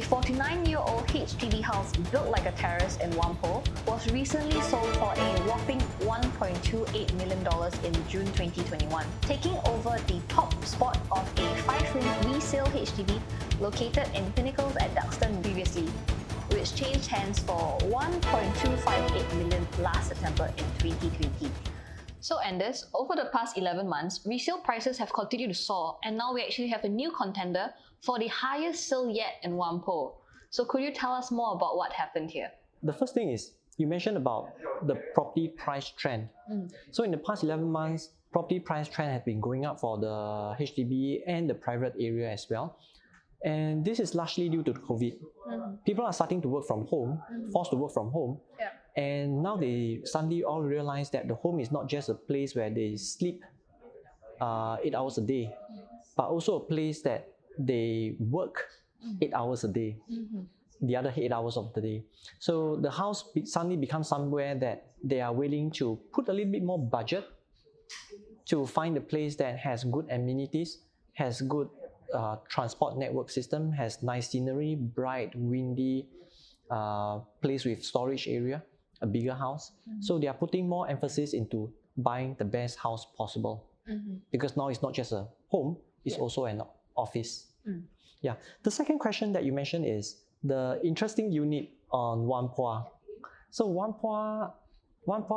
49-year-old HDB house built like a terrace in Whampoa was recently sold for a whopping $1.28 million in June 2021, taking over the top spot of a 5-room resale HDB located in Pinnacle Duxton previously, which changed hands for $1.258 million last September in 2020. So Andass, over the past 11 months, resale prices have continued to soar, and now we actually have a new contender for the highest sale yet in Whampoa. So could you tell us more about what happened here? The first thing is, you mentioned about the property price trend. So in the past 11 months, property price trend has been going up for the HDB and the private area as well. And this is largely due to COVID. People are starting to work from home, forced to work from home. Yeah. And now they suddenly all realize that the home is not just a place where they sleep 8 hours a day, but also a place that they work 8 hours a day, the other 8 hours of the day. So the house suddenly becomes somewhere that they are willing to put a little bit more budget to find a place that has good amenities, has good transport network system, has nice scenery, bright, windy, place with storage area, a bigger house. So they are putting more emphasis into buying the best house possible, because now it's not just a home, it's also an office. Yeah. The second question that you mentioned is the interesting unit on Whampoa. So Whampoa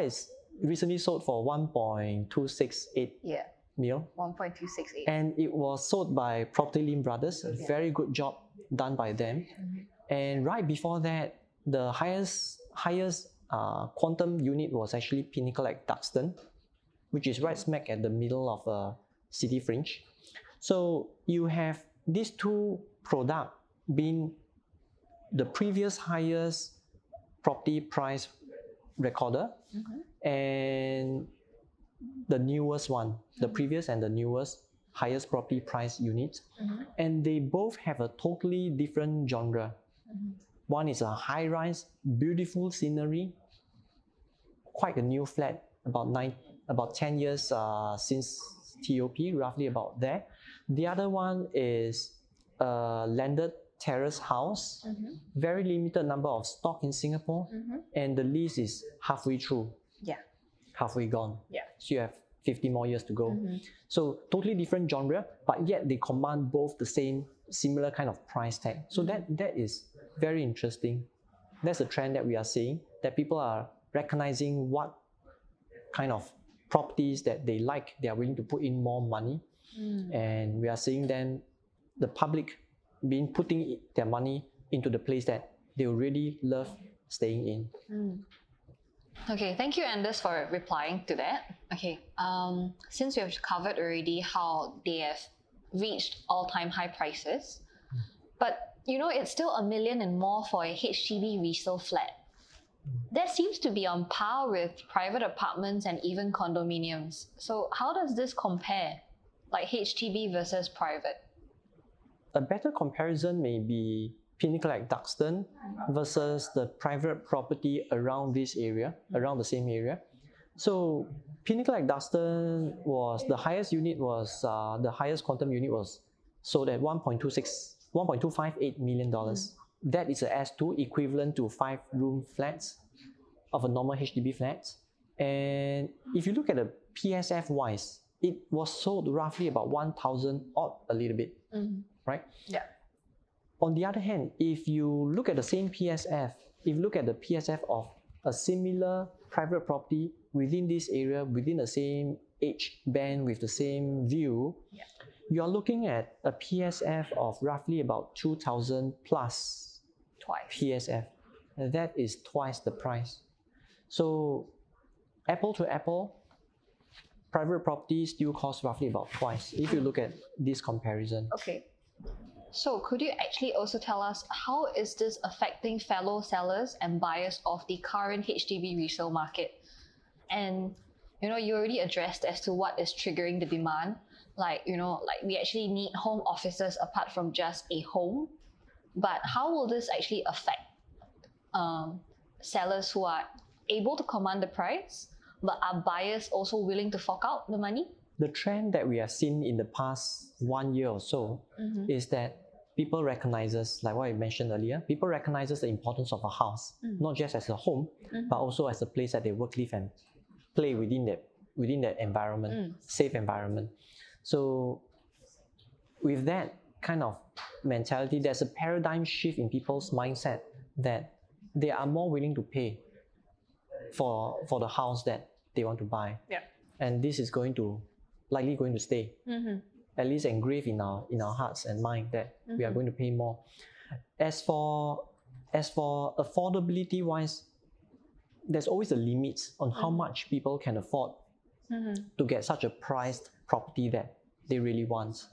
is recently sold for 1.268 mil. 1.268. And it was sold by Property Lim Brothers. A very good job done by them. And right before that, the highest quantum unit was actually Pinnacle Duxton, which is right smack at the middle of a city fringe. So you have these two products being the previous highest property price recorder and the newest one, the previous and the newest highest property price unit. And they both have a totally different genre. One is a high-rise, beautiful scenery, quite a new flat, about 10 years since TOP, roughly about there. The other one is a landed terrace house, very limited number of stock in Singapore, and the lease is halfway through, halfway gone. So you have 50 more years to go. So totally different genre, but yet they command both the same, similar kind of price tag. So that is very interesting. That's a trend that we are seeing, that people are recognizing what kind of properties that they like, they are willing to put in more money. And we are seeing them, the public, putting their money into the place that they really love staying in. Okay, thank you, Andass, for replying to that. Okay, since we have covered already how they have reached all-time high prices, but you know, it's still $1 million and more for a HDB resale flat. That seems to be on par with private apartments and even condominiums. So how does this compare, like HDB versus private? A better comparison may be Pinnacle Duxton versus the private property around this area, around the same area. So Pinnacle Duxton was, the highest unit was, the highest quantum unit was sold at $1.258 million. That is a S2 equivalent to 5-room flats of a normal HDB flat. And if you look at the PSF wise, it was sold roughly about 1,000 odd a little bit, right? Yeah. On the other hand, if you look at the same PSF, if you look at the PSF of a similar private property within this area, within the same age band with the same view, you are looking at a PSF of roughly about 2,000 plus PSF. And that is twice the price. So apple to apple, private property still costs roughly about twice if you look at this comparison. Okay. So could you actually also tell us how is this affecting fellow sellers and buyers of the current HDB resale market? And you know, you already addressed as to what is triggering the demand. Like, you know, like we actually need home offices apart from just a home. But how will this actually affect sellers who are able to command the price, but are buyers also willing to fork out the money? The trend that we have seen in the past 1 year or so is that people recognizes, like what I mentioned earlier, people recognizes the importance of a house, not just as a home, but also as a place that they work, live, and play within that environment, safe environment. So with that kind of mentality, there's a paradigm shift in people's mindset that they are more willing to pay for the house that they want to buy. Yeah. And this is likely going to stay. At least engraved in our hearts and mind that we are going to pay more. As for affordability wise, there's always a limit on how much people can afford to get such a priced property that they really want.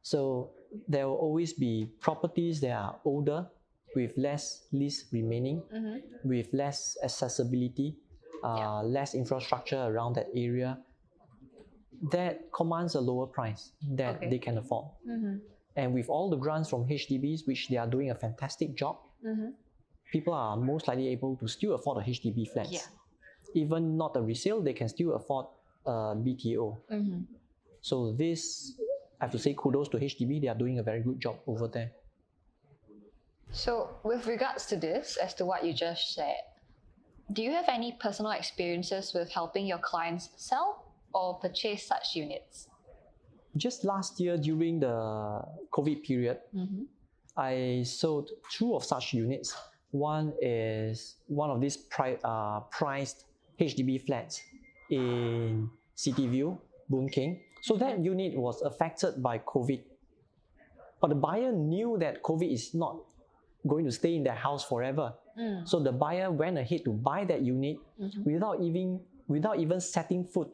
So there will always be properties that are older, with less lease remaining, with less accessibility, less infrastructure around that area, that commands a lower price that they can afford. And with all the grants from HDBs, which they are doing a fantastic job, people are most likely able to still afford a HDB flats. Yeah. Even not a resale, they can still afford a BTO. So this, I have to say kudos to HDB, they are doing a very good job over there. So with regards to this, as to what you just said, do you have any personal experiences with helping your clients sell or purchase such units? Just last year during the COVID period, I sold 2 of such units. One is one of these priced HDB flats in City View, Boon Keng. So that unit was affected by COVID. But the buyer knew that COVID is not going to stay in their house forever. So the buyer went ahead to buy that unit without even setting foot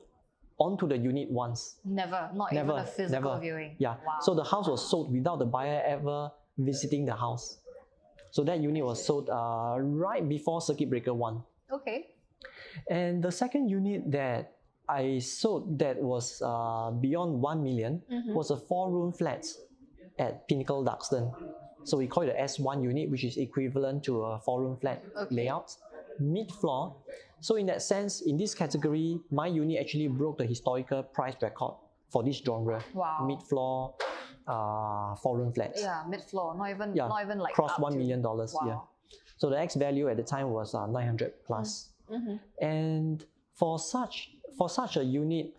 onto the unit once. Never, not even a physical viewing. Yeah. Wow. So the house was sold without the buyer ever visiting the house. So that unit was sold right before Circuit Breaker 1. Okay. And the second unit that I sold that was beyond 1 million was a 4-room flat at Pinnacle Duxton. So we call it the S1 unit, which is equivalent to a 4-room flat layout, mid-floor. So in that sense, in this category, my unit actually broke the historical price record for this genre. Wow. Mid-floor, 4-room flats. Yeah, mid-floor, not even like crossed up $1 million. Wow. Yeah. So the X value at the time was 900 plus. And for such a unit,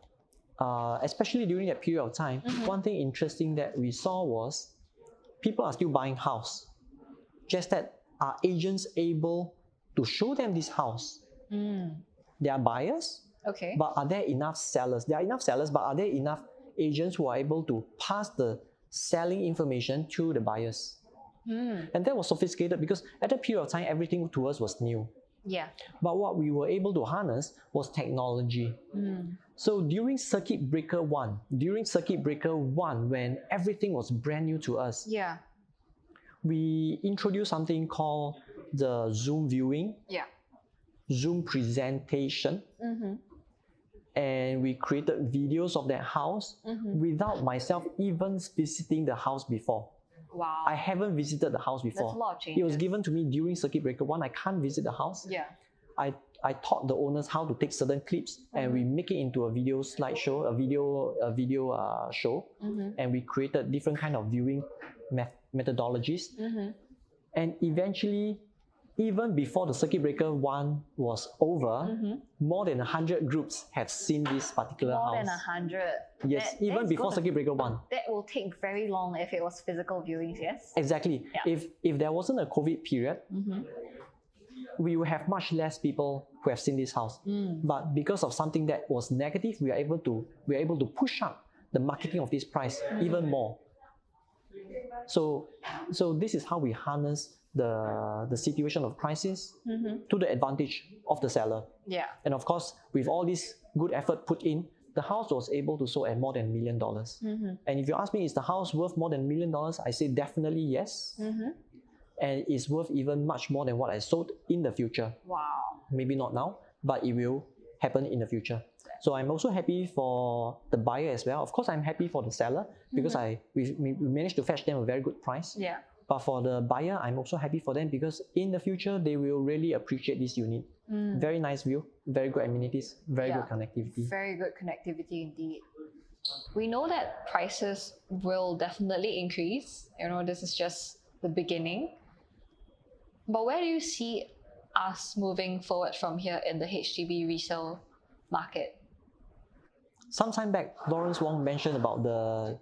especially during that period of time, one thing interesting that we saw was people are still buying house. Just that are agents able to show them this house? They are buyers, but are there enough sellers? There are enough sellers, but are there enough agents who are able to pass the selling information to the buyers? And that was sophisticated because at that period of time, everything to us was new. Yeah. But what we were able to harness was technology. So during Circuit Breaker 1, when everything was brand new to us, we introduced something called the Zoom viewing, Zoom presentation, and we created videos of that house without myself even visiting the house before. Wow. I haven't visited the house before. That's a lot of changes. It was given to me during Circuit Breaker 1. I can't visit the house. Yeah. I taught the owners how to take certain clips and we make it into a video slideshow, a video show, and we created different kind of viewing methodologies. And eventually, even before the Circuit Breaker 1 was over, more than 100 groups have seen this particular house. More than 100. Yes, even before Circuit Breaker 1. That will take very long if it was physical viewings, yes? Exactly. Yeah. If there wasn't a COVID period, we would have much less people who have seen this house. But because of something that was negative, we are able to push up the marketing of this price even more. So this is how we harness the situation of crisis to the advantage of the seller. Yeah. And of course, with all this good effort put in, the house was able to sell at more than $1 million. And if you ask me, is the house worth more than $1 million? I say definitely yes. And it's worth even much more than what I sold in the future. Wow. Maybe not now, but it will happen in the future. So I'm also happy for the buyer as well. Of course, I'm happy for the seller because we managed to fetch them a very good price. Yeah. But for the buyer, I'm also happy for them because in the future, they will really appreciate this unit. Very nice view, very good amenities, very good connectivity. Very good connectivity indeed. we know that prices will definitely increase. This is just the beginning. But where do you see us moving forward from here in the HDB resale market? Some time back, Lawrence Wong mentioned about the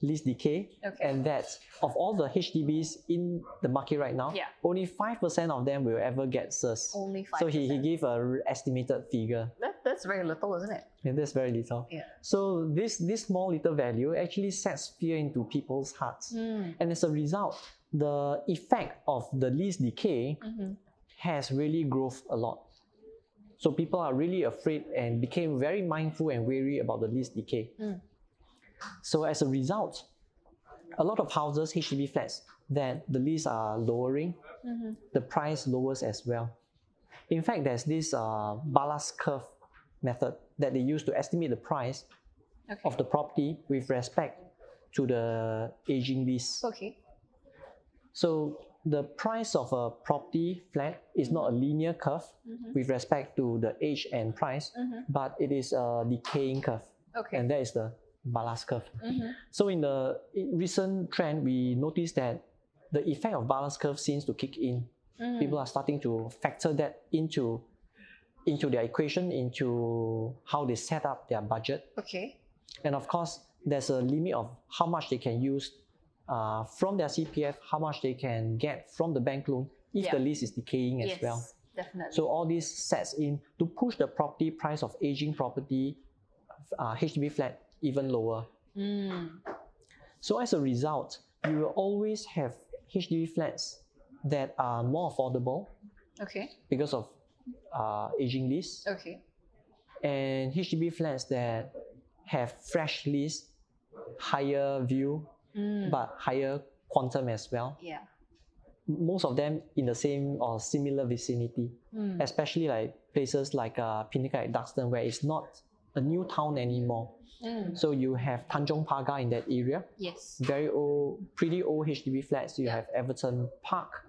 lease decay, and that of all the HDBs in the market right now, only 5% of them will ever get CERS. Only 5%. So he gave an estimated figure. That's very little, isn't it? Yeah, that's very little. Yeah. So this small little value actually sets fear into people's hearts. And as a result, the effect of the lease decay has really grown a lot. So people are really afraid and became very mindful and wary about the lease decay. So as a result, a lot of houses, HDB flats, that the lease are lowering, the price lowers as well. In fact, there's this ballast curve method that they use to estimate the price of the property with respect to the aging lease. So the price of a property flat is not a linear curve with respect to the age and price, but it is a decaying curve. And that is the ballast curve. So in the recent trend, we noticed that the effect of ballast curve seems to kick in. People are starting to factor that into their equation, into how they set up their budget. And of course, there's a limit of how much they can use from their CPF, how much they can get from the bank loan if the lease is decaying as well. Definitely. So all this sets in to push the property price of aging property, HDB flat, even lower. So as a result, you will always have HDB flats that are more affordable because of aging lease, and HDB flats that have fresh lease, higher view, but higher quantum as well. Most of them in the same or similar vicinity, especially like places like Pinnacle Duxton, where it's not a new town anymore. So you have Tanjong Pagar in that area. Very old, pretty old HDB flats. You have Everton Park.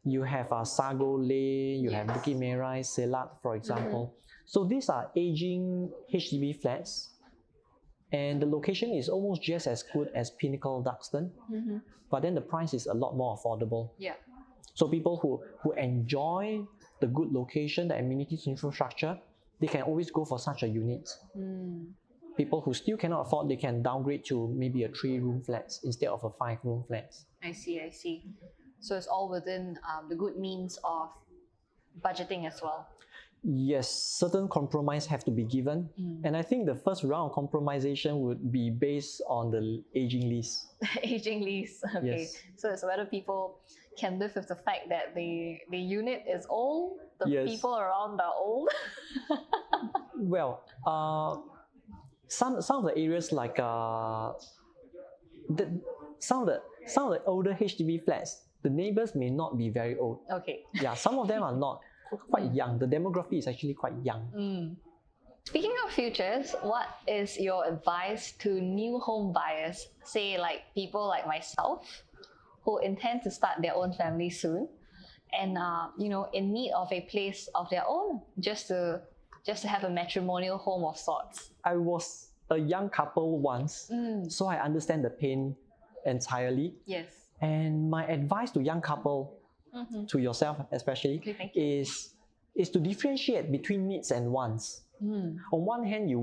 You have Sago Lane. You have Bukit Merah, Selat, for example. So these are aging HDB flats, and the location is almost just as good as Pinnacle Duxton, but then the price is a lot more affordable. So people who enjoy the good location, the amenities, infrastructure, they can always go for such a unit. People who still cannot afford, they can downgrade to maybe a 3-room flat instead of a 5-room flat. I see. So it's all within the good means of budgeting as well. Yes, certain compromise have to be given. And I think the first round of compromisation would be based on the aging lease. Aging lease, So it's whether people can live with the fact that the unit is old, the people around are old. Well, some of the areas like some of the older HDB flats, the neighbors may not be very old. Some of them are not quite young. The demography is actually quite young. Speaking of futures, what is your advice to new home buyers, say like people like myself who intend to start their own family soon and in need of a place of their own, just to have a matrimonial home of sorts? I was a young couple once, so I understand the pain entirely. And my advice to young couple, to yourself especially, is to differentiate between needs and wants. On one hand, you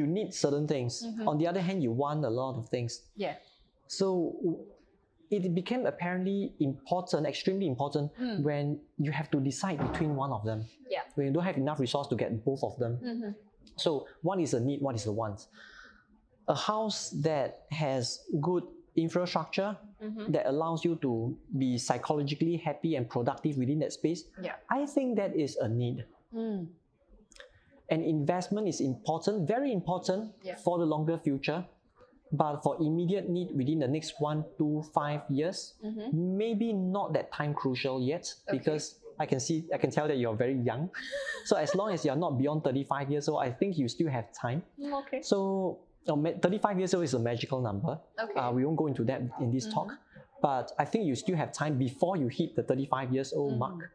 need certain things. On the other hand, you want a lot of things. So it became apparently important, extremely important, when you have to decide between one of them. When you don't have enough resource to get both of them. So one is a need, one is a want. A house that has good infrastructure that allows you to be psychologically happy and productive within that space, I think that is a need. And investment is important, very important for the longer future, but for immediate need within the next 1 to 5 years, maybe not that time crucial yet, because I can tell that you're very young. So as long as you're not beyond 35 years old, I think you still have time. So 35 years old is a magical number. We won't go into that in this talk, but I think you still have time before you hit the 35 years old mark.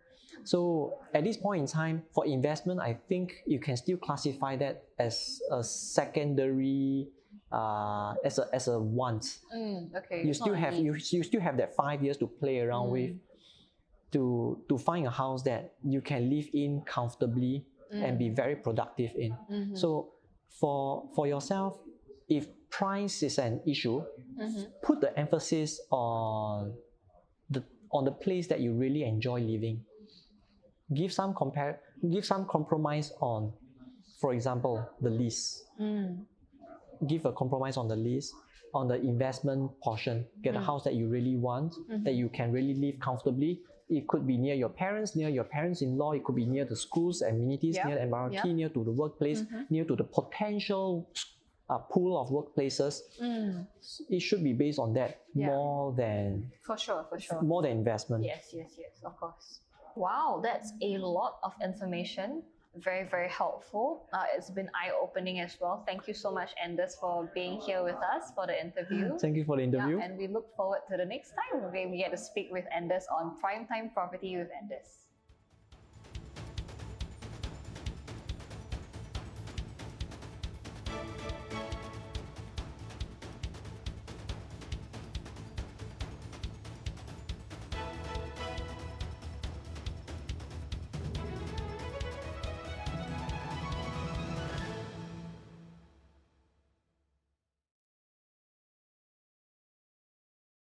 So at this point in time, for investment, I think you can still classify that as a secondary, as a want. Okay. You it's still not a have need. you still have that 5 years to play around with, to find a house that you can live in comfortably and be very productive in. So for yourself, if price is an issue, put the emphasis on the place that you really enjoy living. Give some compromise on, for example, the lease. Give a compromise on the lease, on the investment portion. Get a house that you really want, that you can really live comfortably. It could be near your parents, near your parents-in-law. It could be near the schools, amenities, near the MRT, near to the workplace, near to the potential pool of workplaces. It should be based on that more than For sure. more than investment. Yes, of course. Wow, that's a lot of information. Very, very helpful. It's been eye-opening as well. Thank you so much, Andass, for being here with us for the interview. Thank you for the interview. And we look forward to the next time where we get to speak with Andass on Primetime Property with Andass.